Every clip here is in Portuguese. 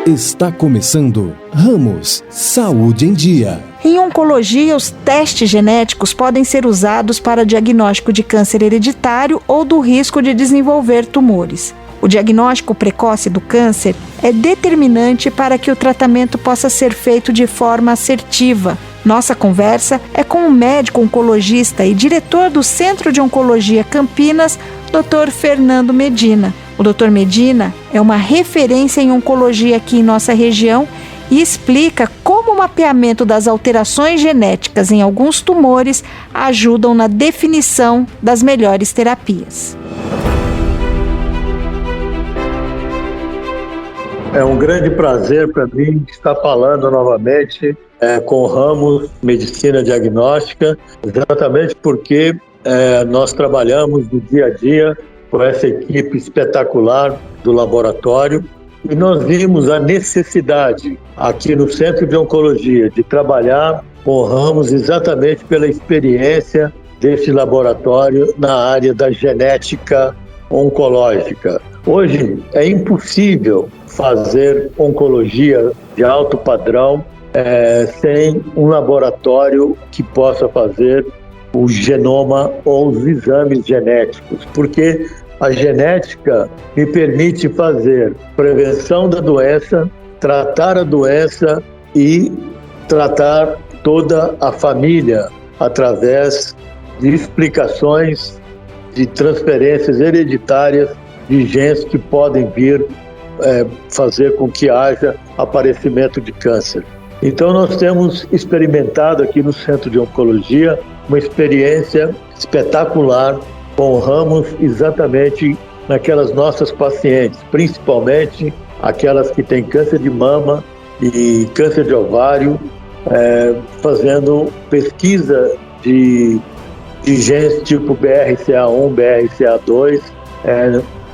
Está começando Ramos Saúde em Dia. Em oncologia, os testes genéticos podem ser usados para diagnóstico de câncer hereditário ou do risco de desenvolver tumores. O diagnóstico precoce do câncer é determinante para que o tratamento possa ser feito de forma assertiva. Nossa conversa é com o médico oncologista e diretor do Centro de Oncologia Campinas, Dr. Fernando Medina. O Dr. Medina é uma referência em oncologia aqui em nossa região e explica como o mapeamento das alterações genéticas em alguns tumores ajudam na definição das melhores terapias. É um grande prazer para mim estar falando novamente com o ramo Medicina Diagnóstica, exatamente porque nós trabalhamos no dia a dia com essa equipe espetacular do laboratório e nós vimos a necessidade aqui no Centro de Oncologia de trabalhar com ramos exatamente pela experiência deste laboratório na área da genética oncológica. Hoje é impossível fazer oncologia de alto padrão sem um laboratório que possa fazer o genoma ou os exames genéticos, porque a genética me permite fazer prevenção da doença, tratar a doença e tratar toda a família através de explicações de transferências hereditárias de genes que podem vir fazer com que haja aparecimento de câncer. Então nós temos experimentado aqui no Centro de Oncologia uma experiência espetacular com ramos exatamente naquelas nossas pacientes, principalmente aquelas que têm câncer de mama e câncer de ovário, fazendo pesquisa de genes tipo BRCA1, BRCA2,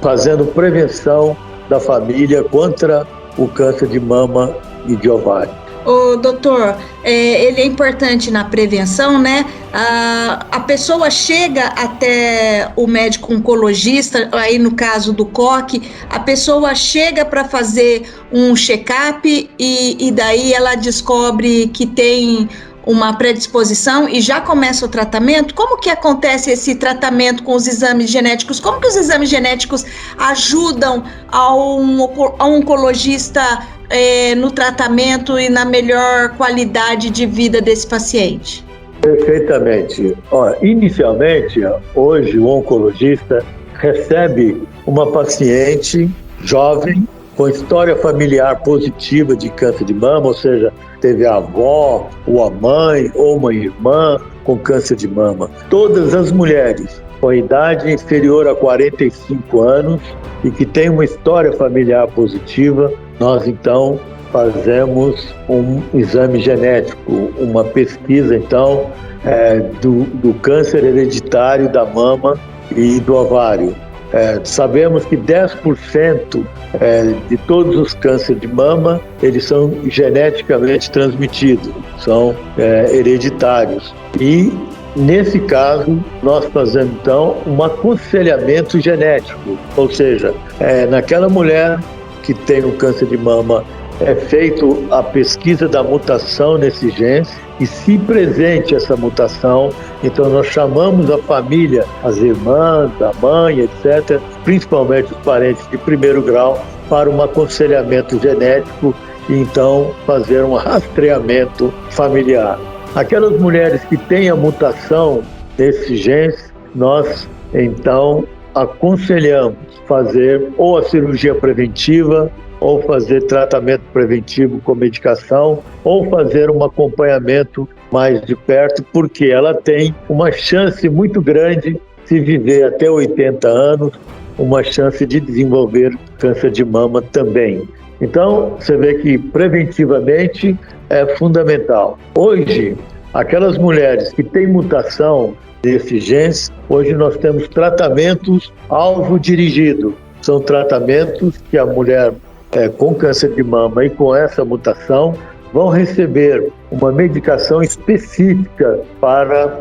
fazendo prevenção da família contra o câncer de mama e de ovário. Ô, doutor, ele é importante na prevenção, né? A pessoa chega até o médico oncologista, aí no caso do COC, a pessoa chega para fazer um check-up e daí ela descobre que tem uma predisposição e já começa o tratamento? Como que acontece esse tratamento com os exames genéticos? Como que os exames genéticos ajudam ao oncologista no tratamento e na melhor qualidade de vida desse paciente? Perfeitamente. Inicialmente, hoje o oncologista recebe uma paciente jovem com história familiar positiva de câncer de mama, ou seja, teve a avó, ou a mãe, ou uma irmã com câncer de mama. Todas as mulheres com idade inferior a 45 anos e que têm uma história familiar positiva, nós então fazemos um exame genético, uma pesquisa então do câncer hereditário da mama e do ovário. Sabemos que 10% de todos os cânceres de mama, eles são geneticamente transmitidos, são hereditários. E, nesse caso, nós fazemos, então, um aconselhamento genético, ou seja, naquela mulher que tem um câncer de mama, é feito a pesquisa da mutação nesses genes e se presente essa mutação, então nós chamamos a família, as irmãs, a mãe, etc., principalmente os parentes de primeiro grau, para um aconselhamento genético e então fazer um rastreamento familiar. Aquelas mulheres que têm a mutação desses genes, nós então aconselhamos fazer ou a cirurgia preventiva, ou fazer tratamento preventivo com medicação, ou fazer um acompanhamento mais de perto, porque ela tem uma chance muito grande, se viver até 80 anos, uma chance de desenvolver câncer de mama também. Então, você vê que preventivamente é fundamental. Hoje, aquelas mulheres que têm mutação desses genes, hoje nós temos tratamentos alvo dirigido. São tratamentos que a mulher com câncer de mama e com essa mutação vão receber uma medicação específica para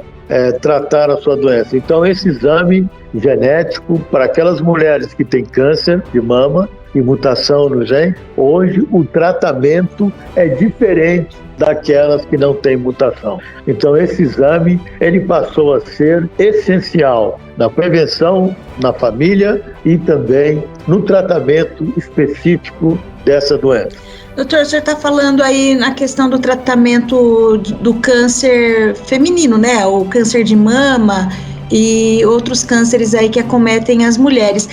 tratar a sua doença. Então, esse exame genético para aquelas mulheres que têm câncer de mama e mutação no gene, hoje o tratamento é diferente daquelas que não têm mutação. Então esse exame ele passou a ser essencial na prevenção na família e também no tratamento específico dessa doença. Doutor, o senhor está falando aí na questão do tratamento do câncer feminino, né? O câncer de mama e outros cânceres aí que acometem as mulheres.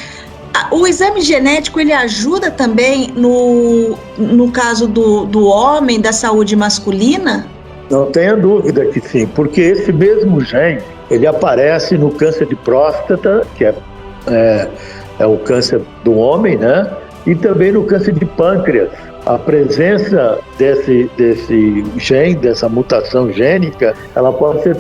O exame genético, ele ajuda também no caso do homem, da saúde masculina? Não tenha dúvida que sim, porque esse mesmo gene, ele aparece no câncer de próstata, que é o câncer do homem, né? E também no câncer de pâncreas. A presença desse gene, dessa mutação gênica, ela pode ser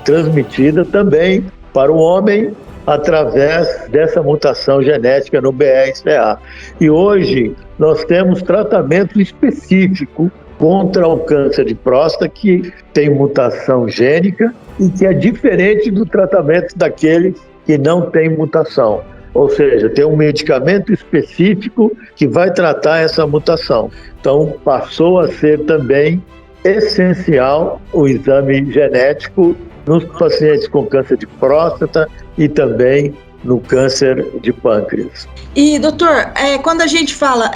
transmitida também para o homem através dessa mutação genética no BRCA. E hoje nós temos tratamento específico contra o câncer de próstata que tem mutação gênica e que é diferente do tratamento daqueles que não têm mutação. Ou seja, tem um medicamento específico que vai tratar essa mutação. Então, passou a ser também essencial o exame genético nos pacientes com câncer de próstata e também no câncer de pâncreas. E, doutor, quando a gente fala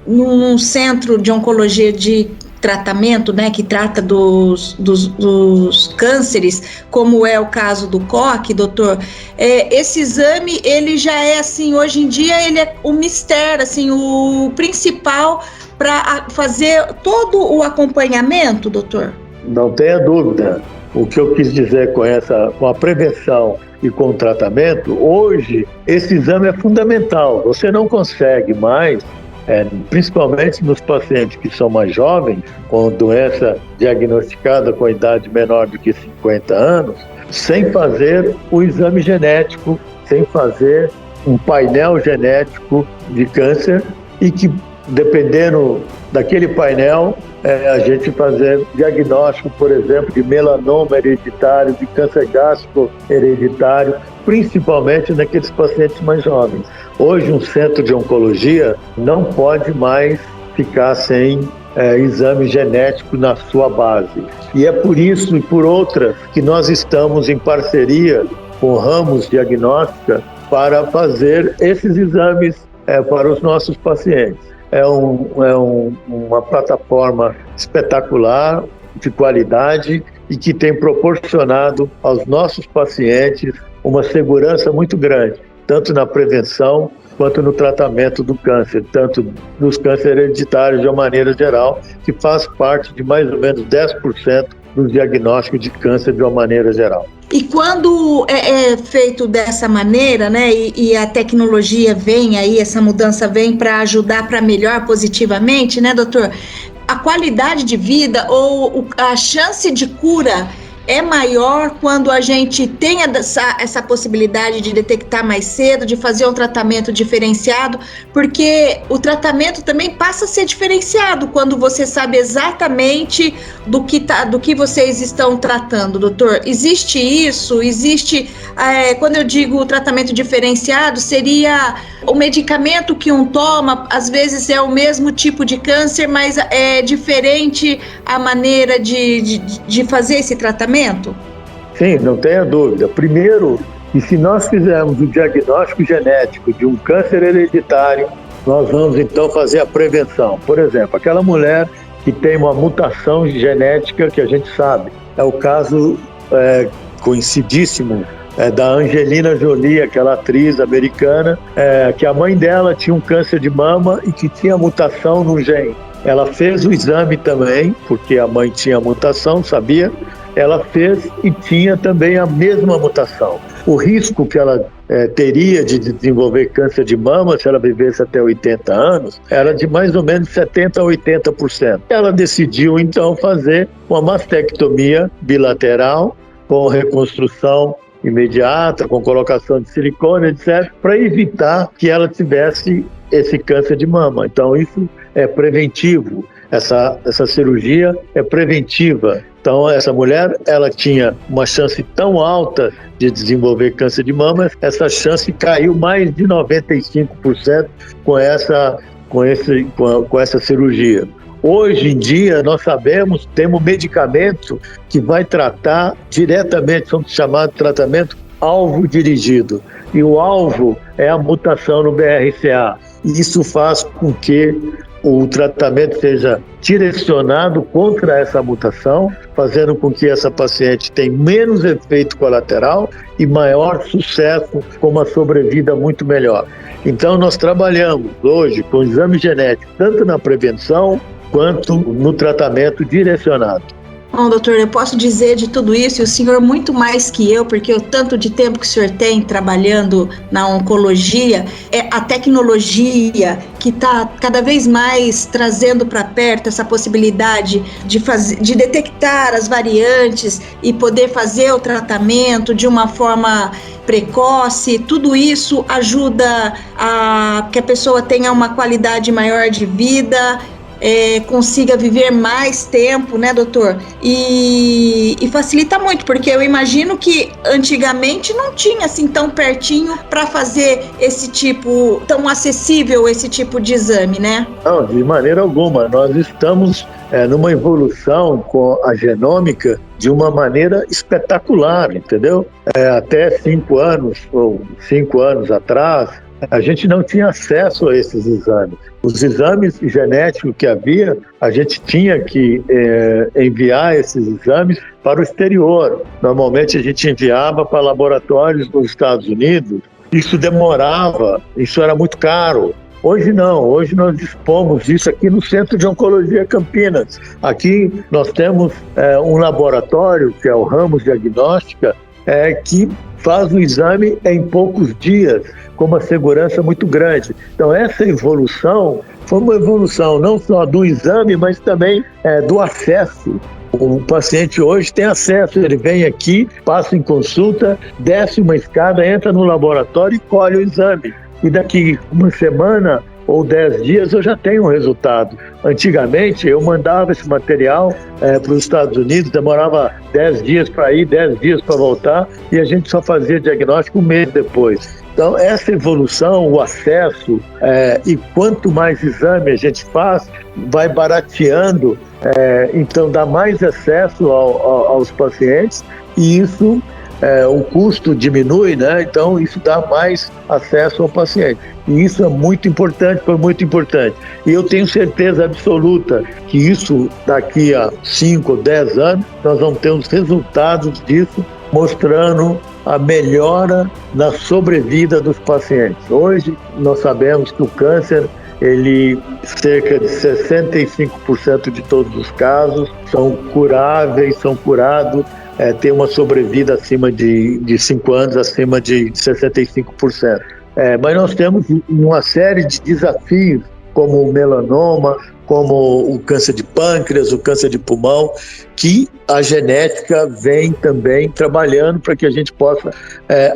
num centro de oncologia de tratamento, né, que trata dos cânceres, como é o caso do COC, doutor, esse exame, ele já é assim, hoje em dia, ele é o mistério, assim, o principal para fazer todo o acompanhamento, doutor? Não tenha dúvida. O que eu quis dizer com a prevenção e com o tratamento, hoje esse exame é fundamental. Você não consegue mais, principalmente nos pacientes que são mais jovens, com doença diagnosticada com idade menor do que 50 anos, sem fazer o exame genético, sem fazer um painel genético de câncer e que, dependendo daquele painel, a gente fazer diagnóstico, por exemplo, de melanoma hereditário, de câncer gástrico hereditário, principalmente naqueles pacientes mais jovens. Hoje, um centro de oncologia não pode mais ficar sem exame genético na sua base. E é por isso e por outras que nós estamos em parceria com Ramos Diagnóstica para fazer esses exames para os nossos pacientes. É uma plataforma espetacular, de qualidade e que tem proporcionado aos nossos pacientes uma segurança muito grande, tanto na prevenção quanto no tratamento do câncer, tanto dos cânceres hereditários de uma maneira geral, que faz parte de mais ou menos 10% do diagnóstico de câncer de uma maneira geral. E quando é feito dessa maneira, né, e a tecnologia vem aí, essa mudança vem para ajudar para melhorar positivamente, né, doutor? A qualidade de vida ou a chance de cura é maior quando a gente tem essa possibilidade de detectar mais cedo, de fazer um tratamento diferenciado, porque o tratamento também passa a ser diferenciado quando você sabe exatamente do que vocês estão tratando, doutor. Existe isso? Existe, quando eu digo tratamento diferenciado, seria o medicamento que um toma, às vezes é o mesmo tipo de câncer, mas é diferente a maneira de fazer esse tratamento? Sim, não tenha dúvida. Primeiro, que se nós fizermos o diagnóstico genético de um câncer hereditário, nós vamos então fazer a prevenção. Por exemplo, aquela mulher que tem uma mutação genética que a gente sabe. É o caso conhecidíssimo da Angelina Jolie, aquela atriz americana, que a mãe dela tinha um câncer de mama e que tinha mutação no gene. Ela fez o exame também, porque a mãe tinha mutação, sabia? Ela fez e tinha também a mesma mutação. O risco que ela teria de desenvolver câncer de mama, se ela vivesse até 80 anos, era de mais ou menos 70% a 80%. Ela decidiu, então, fazer uma mastectomia bilateral, com reconstrução imediata, com colocação de silicone, etc., para evitar que ela tivesse esse câncer de mama. Então, isso é preventivo. Essa cirurgia é preventiva. Então, essa mulher, ela tinha uma chance tão alta de desenvolver câncer de mama, essa chance caiu mais de 95% com essa cirurgia. Hoje em dia, nós sabemos, temos medicamento que vai tratar diretamente, somos chamados de tratamento alvo dirigido. E o alvo é a mutação no BRCA. Isso faz com que o tratamento seja direcionado contra essa mutação, fazendo com que essa paciente tenha menos efeito colateral e maior sucesso com uma sobrevida muito melhor. Então, nós trabalhamos hoje com exame genético, tanto na prevenção quanto no tratamento direcionado. Bom, doutor, eu posso dizer de tudo isso, e o senhor muito mais que eu, porque o tanto de tempo que o senhor tem trabalhando na oncologia, é a tecnologia que está cada vez mais trazendo para perto essa possibilidade de detectar as variantes e poder fazer o tratamento de uma forma precoce. Tudo isso ajuda a que a pessoa tenha uma qualidade maior de vida, consiga viver mais tempo, né, doutor? E facilita muito, porque eu imagino que antigamente não tinha assim tão pertinho para fazer tão acessível esse tipo de exame, né? Não, de maneira alguma. Nós estamos numa evolução com a genômica de uma maneira espetacular, entendeu? Até 5 anos atrás, a gente não tinha acesso a esses exames. Os exames genéticos que havia, a gente tinha que enviar esses exames para o exterior. Normalmente a gente enviava para laboratórios nos Estados Unidos. Isso demorava, isso era muito caro. Hoje não, hoje nós dispomos disso aqui no Centro de Oncologia Campinas. Aqui nós temos um laboratório, que é o Ramos Diagnóstica, que faz o exame em poucos dias, com uma segurança muito grande. Então, essa evolução foi uma evolução não só do exame, mas também do acesso. O paciente hoje tem acesso, ele vem aqui, passa em consulta, desce uma escada, entra no laboratório e colhe o exame. E daqui uma semana ou 10 dias eu já tenho um resultado. Antigamente eu mandava esse material para os Estados Unidos, demorava 10 dias para ir, 10 dias para voltar, e a gente só fazia diagnóstico um mês depois. Então, essa evolução, o acesso, e quanto mais exame a gente faz, vai barateando, então dá mais acesso aos pacientes, e isso, o custo diminui, né? Então isso dá mais acesso ao paciente. E isso é muito importante, foi muito importante. E eu tenho certeza absoluta que isso, daqui a 5 ou 10 anos, nós vamos ter os resultados disso, mostrando a melhora na sobrevida dos pacientes. Hoje, nós sabemos que o câncer, cerca de 65% de todos os casos são curáveis, são curados, tem uma sobrevida acima de 5 anos, acima de 65%. Mas nós temos uma série de desafios, como o melanoma, como o câncer de pâncreas, o câncer de pulmão, que a genética vem também trabalhando para que a gente possa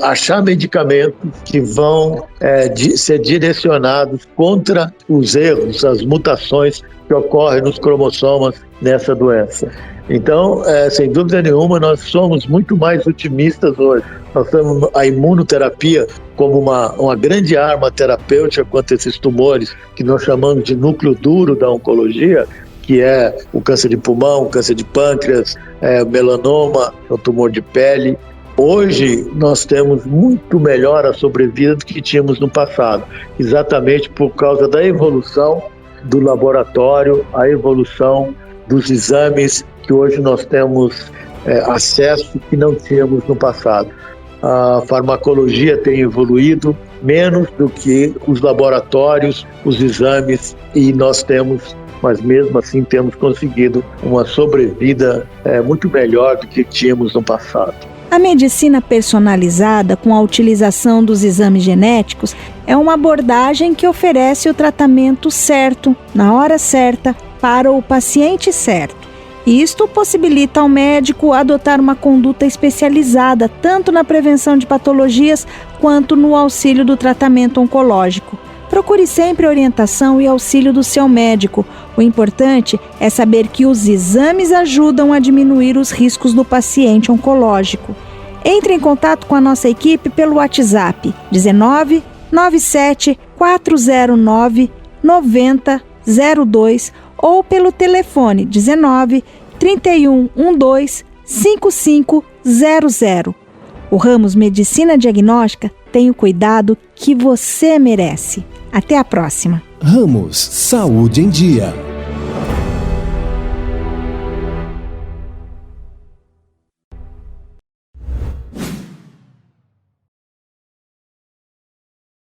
achar medicamentos que vão ser direcionados contra os erros, as mutações que ocorrem nos cromossomas nessa doença. Então, sem dúvida nenhuma, nós somos muito mais otimistas hoje. Nós temos a imunoterapia como uma grande arma terapêutica contra esses tumores que nós chamamos de núcleo duro da oncologia, que é o câncer de pulmão, o câncer de pâncreas, o melanoma, o tumor de pele. Hoje nós temos muito melhor a sobrevida do que tínhamos no passado, exatamente por causa da evolução do laboratório, a evolução dos exames que hoje nós temos acesso que não tínhamos no passado. A farmacologia tem evoluído menos do que os laboratórios, os exames, e nós temos, mas mesmo assim temos conseguido uma sobrevida muito melhor do que tínhamos no passado. A medicina personalizada, com a utilização dos exames genéticos, é uma abordagem que oferece o tratamento certo, na hora certa, para o paciente certo. Isto possibilita ao médico adotar uma conduta especializada tanto na prevenção de patologias quanto no auxílio do tratamento oncológico, Procure sempre a orientação e auxílio do seu médico. O importante é saber que os exames ajudam a diminuir os riscos do paciente oncológico. Entre em contato com a nossa equipe pelo WhatsApp 19 97 409 9002 ou pelo telefone 19 31 12 5500. O Ramos Medicina Diagnóstica tem o cuidado que você merece. Até a próxima. Ramos Saúde em Dia.